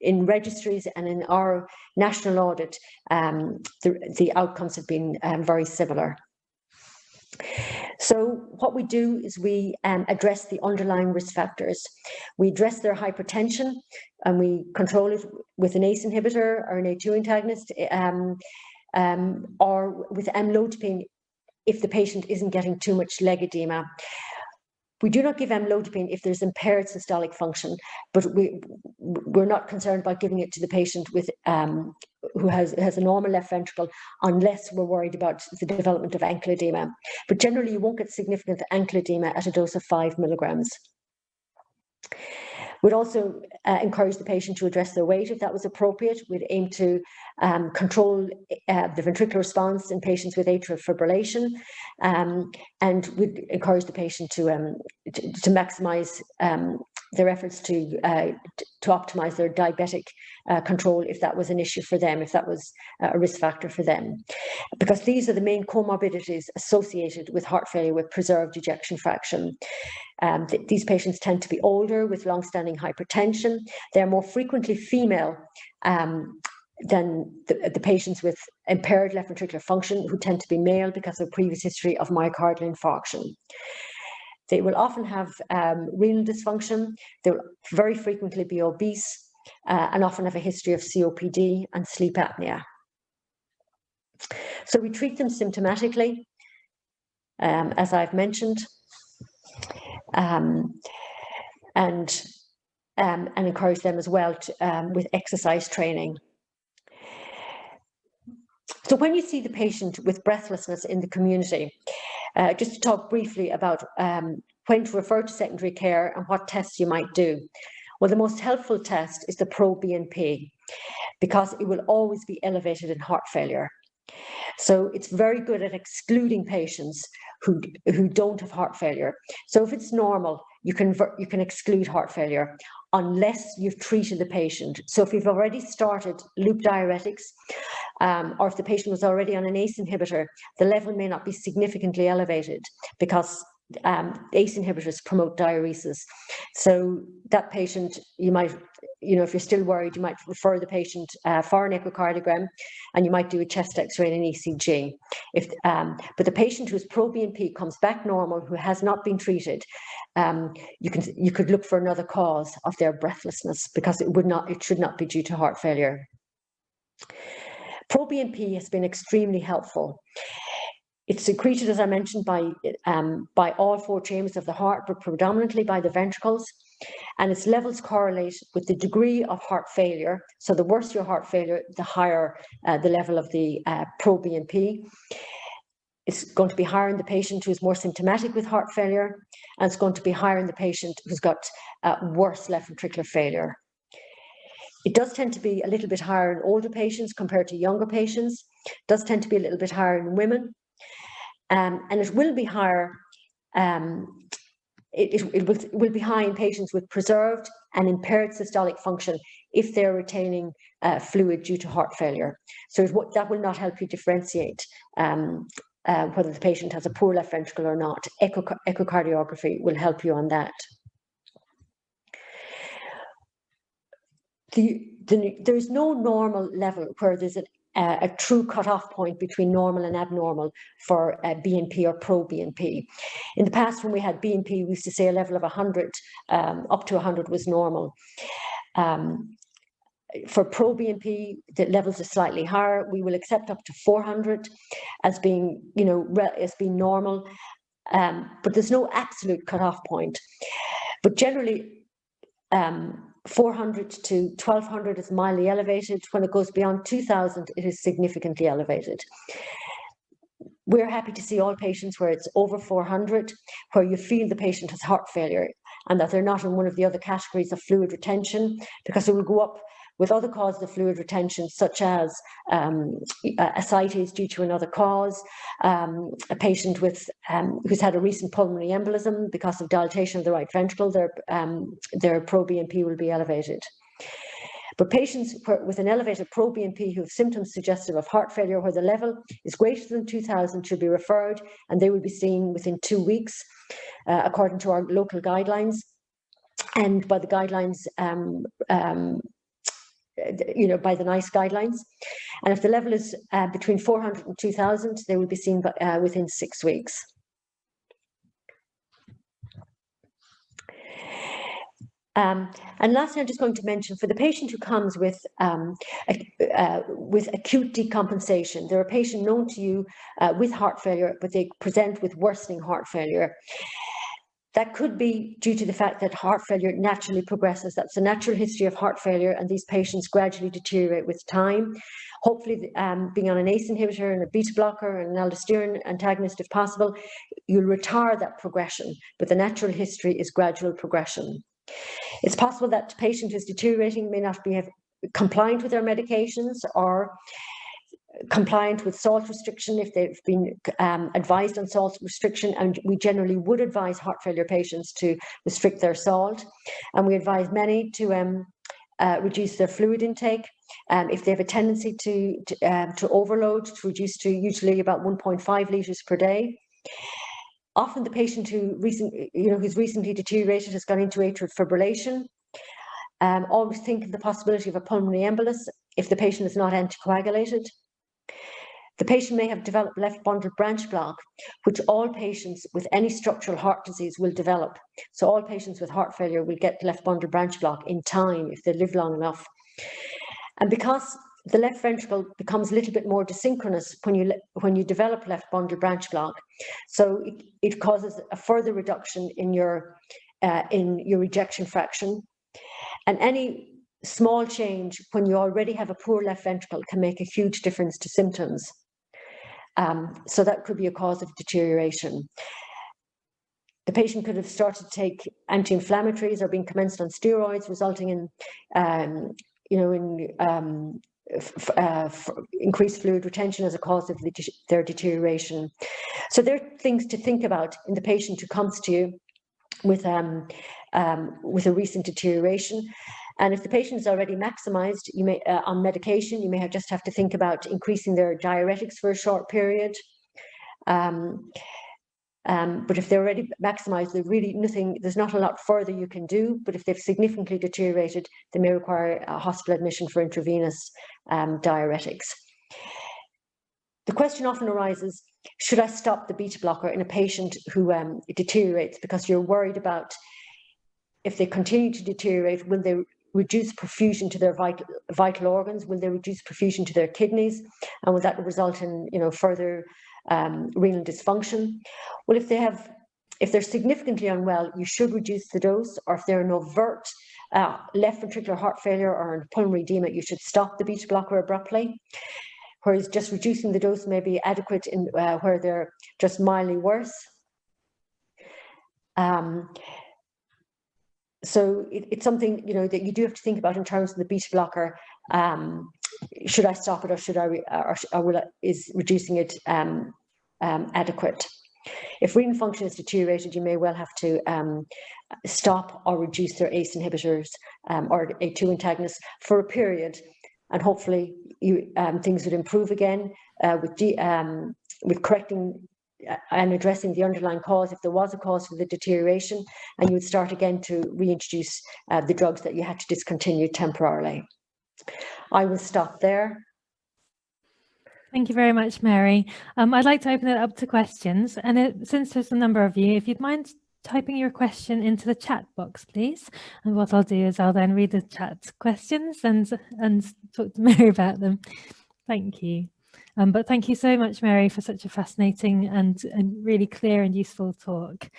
in registries and in our national audit, the outcomes have been very similar. So what we do is we address the underlying risk factors. We address their hypertension, and we control it with an ACE inhibitor or an A2 antagonist, or with amlodipine if the patient isn't getting too much leg edema. We do not give amlodipine if there's impaired systolic function, but we're not concerned about giving it to the patient with who has a normal left ventricle, unless we're worried about the development of ankle edema. But generally, you won't get significant ankle edema at a dose of 5 milligrams. We'd also encourage the patient to address their weight if that was appropriate. We'd aim to control the ventricular response in patients with atrial fibrillation, and we'd encourage the patient to maximize their efforts to optimize their diabetic control if that was an issue for them, if that was a risk factor for them. Because these are the main comorbidities associated with heart failure with preserved ejection fraction. These patients tend to be older with long-standing hypertension. They're more frequently female than the patients with impaired left ventricular function, who tend to be male because of previous history of myocardial infarction. They will often have renal dysfunction. They will very frequently be obese and often have a history of COPD and sleep apnea. So we treat them symptomatically, as I've mentioned, and encourage them as well to, with exercise training. So when you see the patient with breathlessness in the community, just to talk briefly about when to refer to secondary care and what tests you might do. Well, the most helpful test is the pro-BNP, because it will always be elevated in heart failure. So it's very good at excluding patients who don't have heart failure. So if it's normal, you can exclude heart failure unless you've treated the patient. So if you've already started loop diuretics, or if the patient was already on an ACE inhibitor, the level may not be significantly elevated, because ACE inhibitors promote diuresis. So that patient, you might, if you're still worried, you might refer the patient for an echocardiogram, and you might do a chest X-ray and an ECG. But the patient whose pro-BNP comes back normal, who has not been treated, you could look for another cause of their breathlessness, because it should not be due to heart failure. Pro-BNP has been extremely helpful. It's secreted, as I mentioned, by all 4 chambers of the heart, but predominantly by the ventricles, and its levels correlate with the degree of heart failure. So the worse your heart failure, the higher the level of the pro-BNP. It's going to be higher in the patient who is more symptomatic with heart failure, and it's going to be higher in the patient who's got worse left ventricular failure. It does tend to be a little bit higher in older patients compared to younger patients. It does tend to be a little bit higher in women. And it will be higher, it will be high in patients with preserved and impaired systolic function if they're retaining fluid due to heart failure. So that will not help you differentiate whether the patient has a poor left ventricle or not. Echocardiography will help you on that. There is no normal level where there's a true cutoff point between normal and abnormal for BNP or pro-BNP. In the past, when we had BNP, we used to say a level of 100, up to 100 was normal. For pro-BNP, the levels are slightly higher. We will accept up to 400 as being, as being normal, but there's no absolute cutoff point. But generally, 400 to 1200 is mildly elevated. When it goes beyond 2000, it is significantly elevated. We're happy to see all patients where it's over 400, where you feel the patient has heart failure and that they're not in one of the other categories of fluid retention, because it will go up with other causes of fluid retention, such as ascites due to another cause, a patient with who's had a recent pulmonary embolism because of dilatation of the right ventricle, their pro-BNP will be elevated. But patients with an elevated pro-BNP who have symptoms suggestive of heart failure, where the level is greater than 2000, should be referred, and they will be seen within 2 weeks, according to our local guidelines. And by the guidelines, by the NICE guidelines. And if the level is between 400 and 2000, they will be seen within 6 weeks. And lastly, I'm just going to mention, for the patient who comes with acute decompensation, they're a patient known to you with heart failure, but they present with worsening heart failure. That could be due to the fact that heart failure naturally progresses. That's a natural history of heart failure, and these patients gradually deteriorate with time. Hopefully, being on an ACE inhibitor and a beta blocker and an aldosterone antagonist, if possible, you'll retard that progression, but the natural history is gradual progression. It's possible that the patient who's deteriorating may not be compliant with their medications or compliant with salt restriction if they've been advised on salt restriction, and we generally would advise heart failure patients to restrict their salt, and we advise many to reduce their fluid intake. If they have a tendency to overload, to reduce to usually about 1.5 litres per day. Often the patient who's recently deteriorated has gone into atrial fibrillation. Always think of the possibility of a pulmonary embolus if the patient is not anticoagulated. The patient may have developed left bundle branch block, which all patients with any structural heart disease will develop. So all patients with heart failure will get left bundle branch block in time if they live long enough. And because the left ventricle becomes a little bit more desynchronous when you develop left bundle branch block, so it causes a further reduction in your ejection fraction. And any small change when you already have a poor left ventricle can make a huge difference to symptoms. So that could be a cause of deterioration. The patient could have started to take anti-inflammatories or been commenced on steroids, resulting in, increased fluid retention as a cause of their deterioration. So there are things to think about in the patient who comes to you with a recent deterioration. And if the patient is already maximized, you may on medication, you may just have to think about increasing their diuretics for a short period. But if they're already maximized, there's not a lot further you can do. But if they've significantly deteriorated, they may require a hospital admission for intravenous diuretics. The question often arises, should I stop the beta blocker in a patient who deteriorates? Because you're worried about if they continue to deteriorate, will they reduce perfusion to their vital organs? Will they reduce perfusion to their kidneys? And will that result in further renal dysfunction? Well, if they're significantly unwell, you should reduce the dose, or if they're an overt left ventricular heart failure or pulmonary edema, you should stop the beta blocker abruptly. Whereas just reducing the dose may be adequate in where they're just mildly worse. So it's something that you do have to think about in terms of the beta blocker. Should I stop it, or should is reducing it adequate? If renal function is deteriorated, you may well have to stop or reduce their ACE inhibitors or A2 antagonists for a period, and hopefully things would improve again with correcting and addressing the underlying cause, if there was a cause for the deterioration, and you would start again to reintroduce the drugs that you had to discontinue temporarily. I will stop there. Thank you very much, Mary. I'd like to open it up to questions, and since there's a number of you, if you'd mind typing your question into the chat box, please. And what I'll do is I'll then read the chat questions and talk to Mary about them. Thank you. But thank you so much, Mary, for such a fascinating and really clear and useful talk.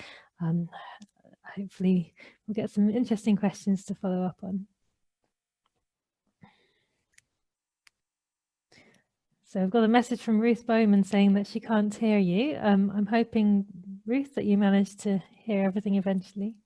Hopefully we'll get some interesting questions to follow up on. So I've got a message from Ruth Bowman saying that she can't hear you. I'm hoping, Ruth, that you managed to hear everything eventually.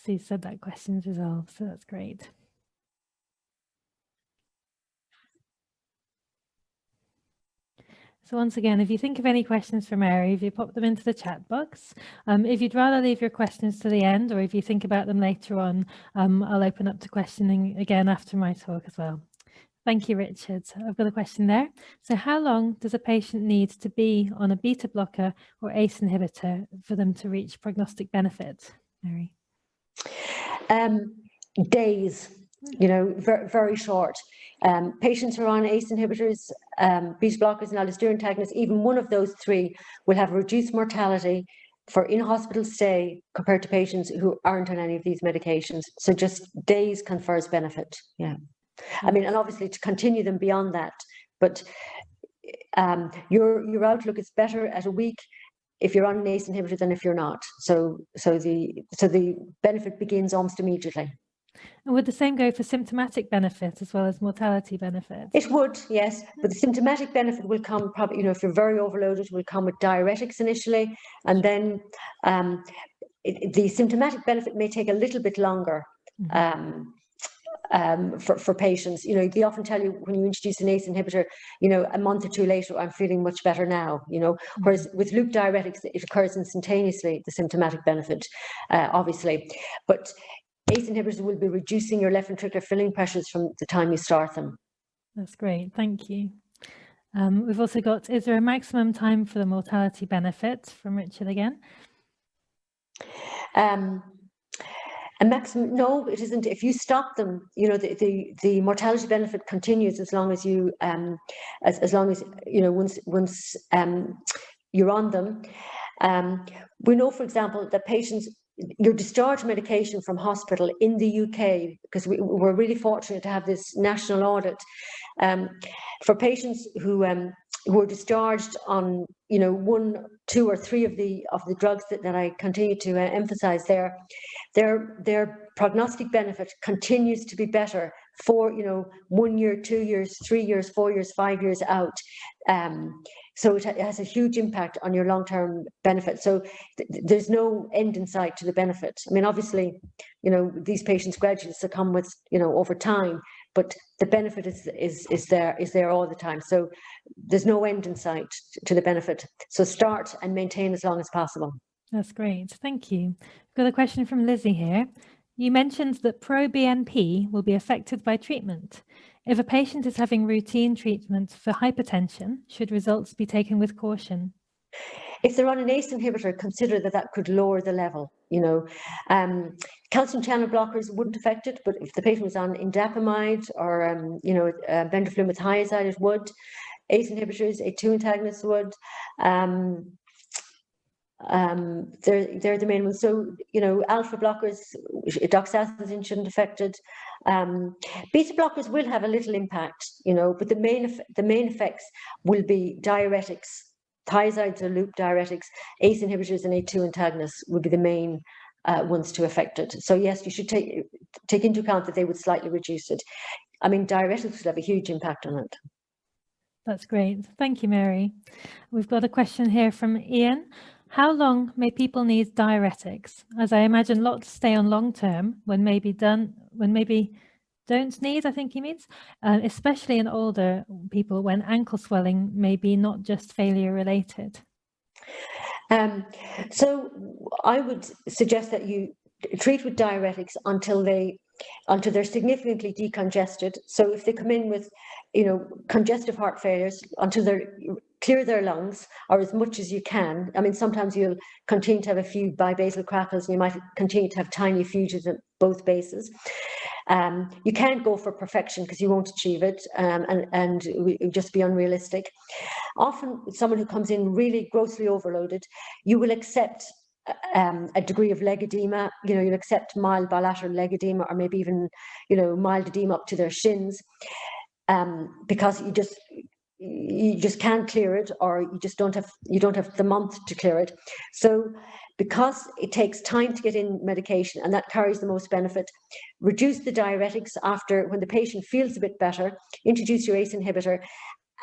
So you said that question's resolved, so that's great. So once again, if you think of any questions for Mary, if you pop them into the chat box. If you'd rather leave your questions to the end, or if you think about them later on, I'll open up to questioning again after my talk as well. Thank you, Richard. I've got a question there. So how long does a patient need to be on a beta blocker or ACE inhibitor for them to reach prognostic benefit, Mary? Days, very, very short. Patients who are on ACE inhibitors, beta blockers and aldosterone antagonists, even one of those three will have reduced mortality for in-hospital stay compared to patients who aren't on any of these medications. So just days confers benefit. Yeah. I mean, and obviously to continue them beyond that, but your outlook is better at a week if you're on an ACE inhibitor than if you're not. So the benefit begins almost immediately. And would the same go for symptomatic benefit as well as mortality benefit? It would, yes, but the symptomatic benefit will come probably, if you're very overloaded, will come with diuretics initially, and then the symptomatic benefit may take a little bit longer. For patients, they often tell you when you introduce an ACE inhibitor, a month or two later, I'm feeling much better now, whereas with loop diuretics, it occurs instantaneously, the symptomatic benefit, obviously. But ACE inhibitors will be reducing your left ventricular filling pressures from the time you start them. That's great, thank you. We've also got, is there a maximum time for the mortality benefit, from Richard again? A maximum? No, it isn't. If you stop them, the mortality benefit continues as long as you, as long as once you're on them. We know, for example, that patients, your discharge medication from hospital in the UK, because we're really fortunate to have this national audit, for patients who are discharged on, 1, 2, or 3 of the drugs that I continue to emphasize there, their prognostic benefit continues to be better for 1 year, 2 years, 3 years, 4 years, 5 years out. So it has a huge impact on your long-term benefit. So there's no end in sight to the benefit. I mean, obviously, these patients gradually succumb with, over time, but the benefit is there all the time. So there's no end in sight to the benefit. So start and maintain as long as possible. That's great. Thank you. I've got a question from Lizzie here. You mentioned that pro-BNP will be affected by treatment. If a patient is having routine treatment for hypertension, should results be taken with caution? If they're on an ACE inhibitor, consider that could lower the level. Calcium channel blockers wouldn't affect it, but if the patient was on indapamide or bendroflumethiazide, it would. ACE inhibitors, A2 antagonists would. They're the main ones. So, alpha blockers, doxazosin shouldn't affect it. Beta blockers will have a little impact, but the main effects will be diuretics, thiazides or loop diuretics, ACE inhibitors and A2 antagonists would be the main ones to affect it. So yes, you should take into account that they would slightly reduce it. I mean, diuretics would have a huge impact on it. That's great. Thank you, Mary. We've got a question here from Ian. How long may people need diuretics? As I imagine lots stay on long term when maybe don't need, I think he means, especially in older people when ankle swelling may be not just failure related. So I would suggest that you treat with diuretics until they're significantly decongested. So if they come in with, congestive heart failures, until they clear their lungs, or as much as you can. I mean, sometimes you'll continue to have a few bisal crackles, and you might continue to have tiny effusions at both bases. You can't go for perfection because you won't achieve it, and it would just be unrealistic. Often, with someone who comes in really grossly overloaded, you will accept a degree of leg edema. You'll accept mild bilateral leg edema, or maybe even, mild edema up to their shins, because you just can't clear it, or you don't have the month to clear it. So because it takes time to get in medication, and that carries the most benefit, reduce the diuretics when the patient feels a bit better, introduce your ACE inhibitor,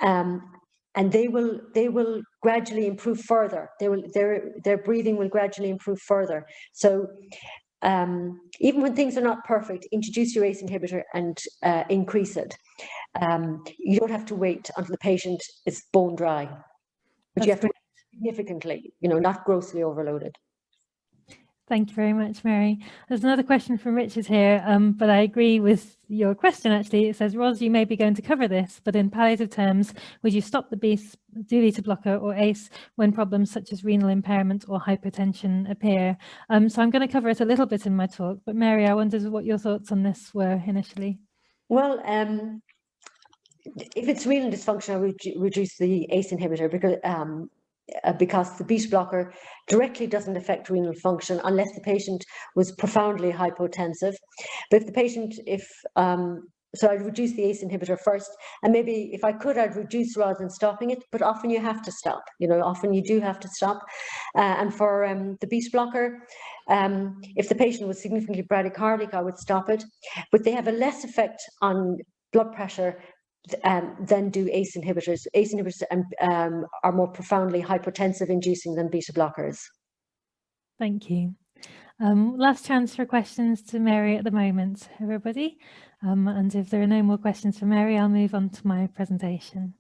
and they will gradually improve further. Their breathing will gradually improve further. So even when things are not perfect, introduce your ACE inhibitor and increase it. You don't have to wait until the patient is bone dry, but you have to wait significantly, not grossly overloaded. Thank you very much, Mary. There's another question from Richard here, but I agree with your question, actually. It says, Ros, you may be going to cover this, but in palliative terms, would you stop the beta blocker or ACE when problems such as renal impairment or hypertension appear? So I'm going to cover it a little bit in my talk, but Mary, I wondered what your thoughts on this were initially. Well, if it's renal dysfunction, I would reduce the ACE inhibitor because the beta blocker directly doesn't affect renal function unless the patient was profoundly hypotensive. But if the patient, so I'd reduce the ACE inhibitor first, and maybe if I could, I'd reduce rather than stopping it, but often you have to stop, often you do have to stop. And for the beta blocker, if the patient was significantly bradycardic, I would stop it, but they have a less effect on blood pressure than do ACE inhibitors. ACE inhibitors are more profoundly hypotensive inducing than beta blockers. Thank you. Last chance for questions to Mary at the moment, everybody. And if there are no more questions for Mary, I'll move on to my presentation.